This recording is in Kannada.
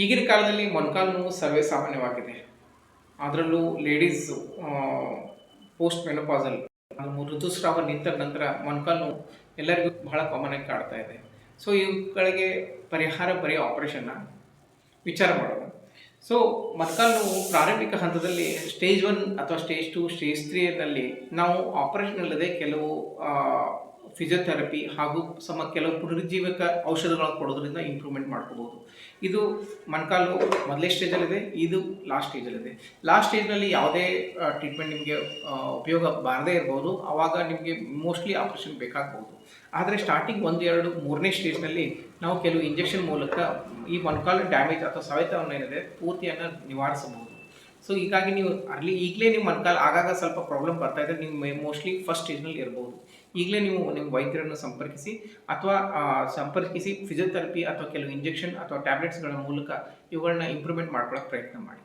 ಈಗಿನ ಕಾಲದಲ್ಲಿ ಮೊಣಕಾಲು ನೋವು ಸರ್ವೇ ಸಾಮಾನ್ಯವಾಗಿದೆ. ಅದರಲ್ಲೂ ಲೇಡೀಸು ಪೋಸ್ಟ್ ಮೆನೋಪಾಸಲ್ ಋತುಸ್ರಾವ ನಿಂತ ನಂತರ ಮೊಣಕಾಲು ನೋವು ಎಲ್ಲರಿಗೂ ಬಹಳ ಕಾಮನ್ ಆಗಿ ಕಾಡ್ತಾ ಇದೆ. ಸೊ ಇವುಗಳಿಗೆ ಪರಿಹಾರ ಬರೀ ಆಪರೇಷನ್ನ ವಿಚಾರ ಮಾಡೋಣ. ಸೊ ಮೊಣಕಾಲು ನೋವು ಪ್ರಾರಂಭಿಕ ಹಂತದಲ್ಲಿ ಸ್ಟೇಜ್ 1 ಅಥವಾ ಸ್ಟೇಜ್ 2, ಸ್ಟೇಜ್ 3ನಲ್ಲಿ ನಾವು ಆಪರೇಷನ್ ಅಲ್ಲದೆ ಕೆಲವು ಫಿಸಿಯೋಥೆರಪಿ ಹಾಗೂ ಕೆಲವು ಪುನರುಜ್ಜೀವಕ ಔಷಧಗಳನ್ನು ಕೊಡೋದ್ರಿಂದ ಇಂಪ್ರೂವ್ಮೆಂಟ್ ಮಾಡ್ಕೋಬೋದು. ಇದು ಮೊಣಕಾಲು ಮೊದಲೇ ಸ್ಟೇಜಲ್ಲಿದೆ, ಇದು ಲಾಸ್ಟ್ ಸ್ಟೇಜಲ್ಲಿದೆ. ಲಾಸ್ಟ್ ಸ್ಟೇಜ್ನಲ್ಲಿ ಯಾವುದೇ ಟ್ರೀಟ್ಮೆಂಟ್ ನಿಮಗೆ ಉಪಯೋಗ ಬಾರದೇ ಇರ್ಬೋದು, ಆವಾಗ ನಿಮಗೆ ಮೋಸ್ಟ್ಲಿ ಆಪರೇಷನ್ ಬೇಕಾಗ್ಬೋದು. ಆದರೆ ಸ್ಟಾರ್ಟಿಂಗ್ 1, 2, 3ನೇ ಸ್ಟೇಜ್ನಲ್ಲಿ ನಾವು ಕೆಲವು ಇಂಜೆಕ್ಷನ್ ಮೂಲಕ ಈ ಮೊಣಕಾಲು ಡ್ಯಾಮೇಜ್ ಅಥವಾ ಸವೆತವನ್ನು ಏನಿದೆ ಪೂರ್ತಿಯನ್ನು ನಿವಾರಿಸಬಹುದು. ಸೊ ಹೀಗಾಗಿ ನೀವು ಈಗಲೇ ನಿಮ್ಮ ಮೊಣಕಾಲು ಆಗಾಗ ಸ್ವಲ್ಪ ಪ್ರಾಬ್ಲಮ್ ಬರ್ತಾ ಇದ್ದರೆ ನೀವು ಮೋಸ್ಟ್ಲಿ ಫಸ್ಟ್ ಸ್ಟೇಜ್ನಲ್ಲಿ ಇರ್ಬೋದು. ಈಗಲೇ ನೀವು ನಿಮ್ಮ ವೈದ್ಯರನ್ನು ಸಂಪರ್ಕಿಸಿ ಫಿಸಿಯೋಥೆರಪಿ ಅಥವಾ ಕೆಲವು ಇಂಜೆಕ್ಷನ್ ಅಥವಾ ಟ್ಯಾಬ್ಲೆಟ್ಸ್ಗಳ ಮೂಲಕ ಇವುಗಳನ್ನ ಇಂಪ್ರೂವ್ಮೆಂಟ್ ಮಾಡ್ಕೊಳ್ಳೋಕೆ ಪ್ರಯತ್ನ ಮಾಡಿ.